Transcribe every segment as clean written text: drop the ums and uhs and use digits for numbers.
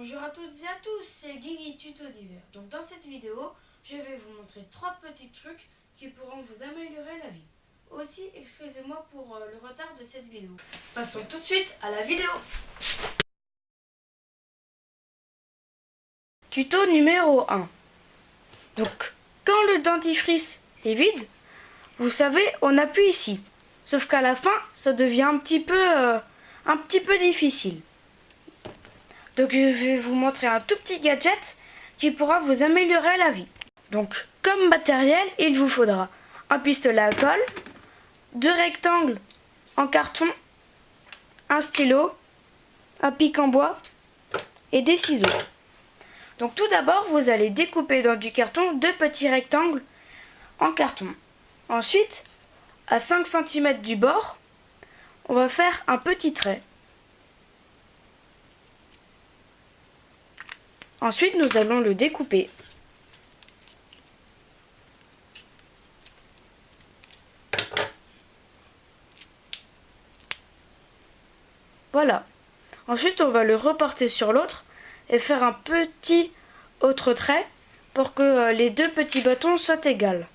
Bonjour à toutes et à tous, c'est Guigui Tuto Divers. Donc dans cette vidéo, je vais vous montrer 3 petits trucs qui pourront vous améliorer la vie. Aussi, excusez-moi pour le retard de cette vidéo. Passons tout de suite à la vidéo. Tuto numéro 1. Donc, quand le dentifrice est vide, vous savez, on appuie ici. Sauf qu'à la fin, ça devient un petit peu difficile. Donc je vais vous montrer un tout petit gadget qui pourra vous améliorer la vie. Donc comme matériel, il vous faudra un pistolet à colle, 2 rectangles en carton, un stylo, un pic en bois et des ciseaux. Donc tout d'abord, vous allez découper dans du carton 2 petits rectangles en carton. Ensuite, à 5 cm du bord, on va faire un petit trait. Ensuite, nous allons le découper. Voilà. Ensuite, on va le reporter sur l'autre et faire un petit autre trait pour que les 2 petits bâtons soient égaux.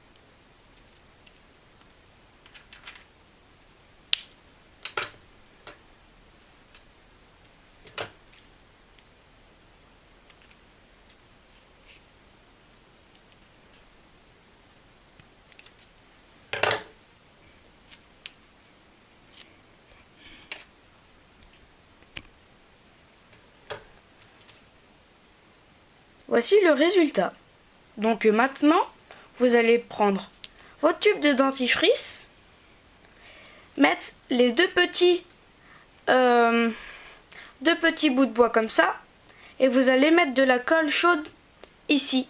Voici le résultat. Donc maintenant, vous allez prendre votre tube de dentifrice, mettre les 2 petits bouts de bois comme ça, et vous allez mettre de la colle chaude ici.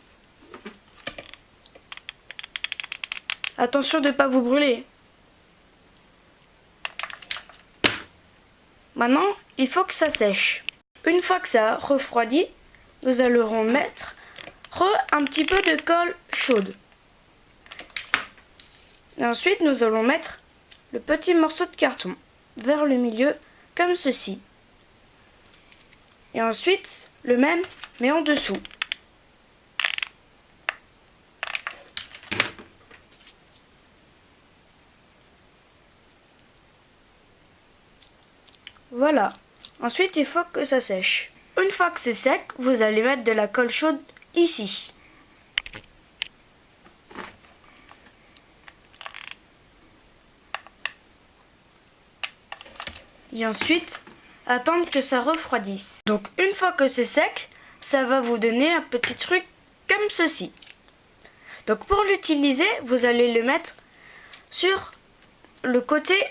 Attention de ne pas vous brûler. Maintenant, il faut que ça sèche. Une fois que ça a refroidi, nous allons mettre un petit peu de colle chaude. Et ensuite, nous allons mettre le petit morceau de carton vers le milieu, comme ceci. Et ensuite, le même, mais en dessous. Voilà. Ensuite, il faut que ça sèche. Une fois que c'est sec, vous allez mettre de la colle chaude ici. Et ensuite, attendre que ça refroidisse. Donc, une fois que c'est sec, ça va vous donner un petit truc comme ceci. Donc, pour l'utiliser, vous allez le mettre sur le côté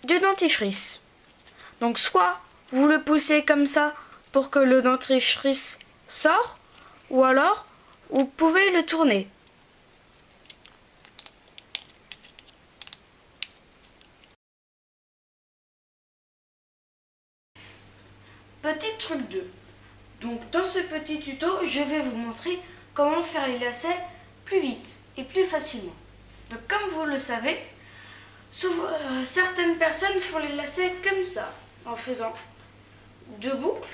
du dentifrice. Donc, soit vous le poussez comme ça pour que le dentifrice sorte, ou alors vous pouvez le tourner. Petit truc 2. Donc dans ce petit tuto, je vais vous montrer comment faire les lacets plus vite et plus facilement. Donc comme vous le savez, certaines personnes font les lacets comme ça, en faisant 2 boucles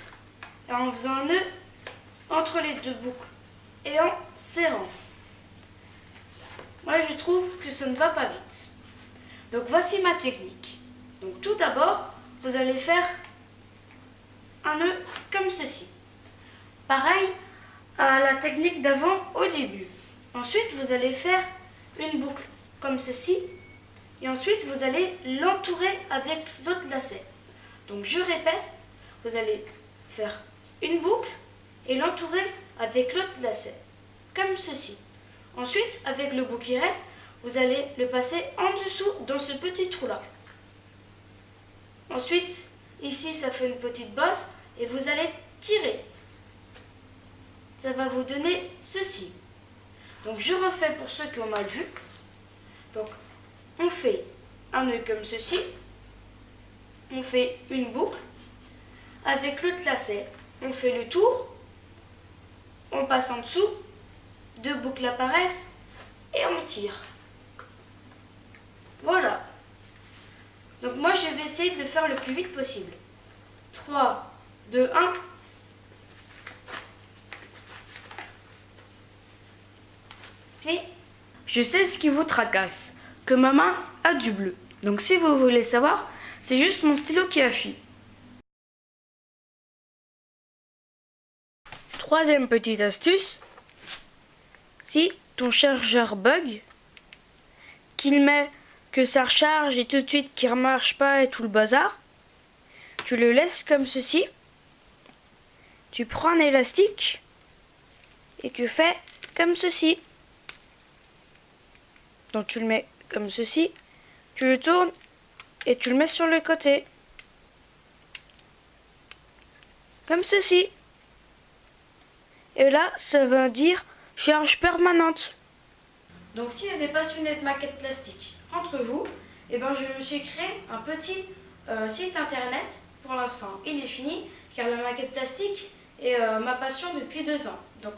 et en faisant un nœud entre les 2 boucles et en serrant. Moi je trouve que ça ne va pas vite. Donc voici ma technique. Donc tout d'abord, vous allez faire un nœud comme ceci. Pareil à la technique d'avant au début. Ensuite, vous allez faire une boucle comme ceci. Et ensuite, vous allez l'entourer avec l'autre lacet. Donc, je répète, vous allez faire une boucle et l'entourer avec l'autre lacet. Comme ceci. Ensuite, avec le bout qui reste, vous allez le passer en dessous dans ce petit trou-là. Ensuite, ici, ça fait une petite bosse et vous allez tirer. Ça va vous donner ceci. Donc je refais pour ceux qui ont mal vu. Donc on fait un nœud comme ceci. On fait une boucle. Avec l'autre lacet, on fait le tour. On passe en dessous. 2 boucles apparaissent et on tire. Voilà. Donc moi je vais essayer de le faire le plus vite possible. 3, 2, 1. Je sais ce qui vous tracasse, que ma main a du bleu. Donc si vous voulez savoir, c'est juste mon stylo qui a fui. Troisième petite astuce, si ton chargeur bug, qu'il met que ça recharge et tout de suite qu'il ne remarche pas et tout le bazar, tu le laisses comme ceci, tu prends un élastique et tu fais comme ceci. Donc tu le mets comme ceci, tu le tournes et tu le mets sur le côté. Comme ceci. Et là, ça veut dire charge permanente. Donc s'il y a des passionnés de maquettes plastiques entre vous, eh ben, je me suis créé un petit site internet. Pour l'instant, il est fini, car la maquette plastique est ma passion depuis 2 ans. Donc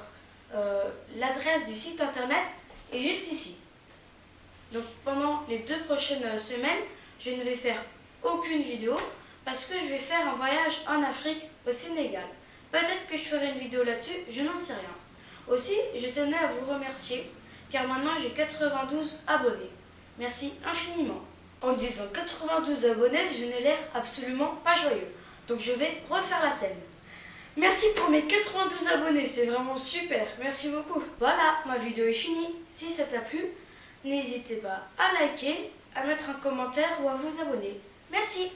l'adresse du site internet est juste ici. Donc pendant les 2 prochaines semaines, je ne vais faire aucune vidéo parce que je vais faire un voyage en Afrique, au Sénégal. Peut-être que je ferai une vidéo là-dessus, je n'en sais rien. Aussi, je tenais à vous remercier car maintenant j'ai 92 abonnés. Merci infiniment. En disant 92 abonnés, je n'ai l'air absolument pas joyeux. Donc je vais refaire la scène. Merci pour mes 92 abonnés, c'est vraiment super, merci beaucoup. Voilà, ma vidéo est finie. Si ça t'a plu, n'hésitez pas à liker, à mettre un commentaire ou à vous abonner. Merci.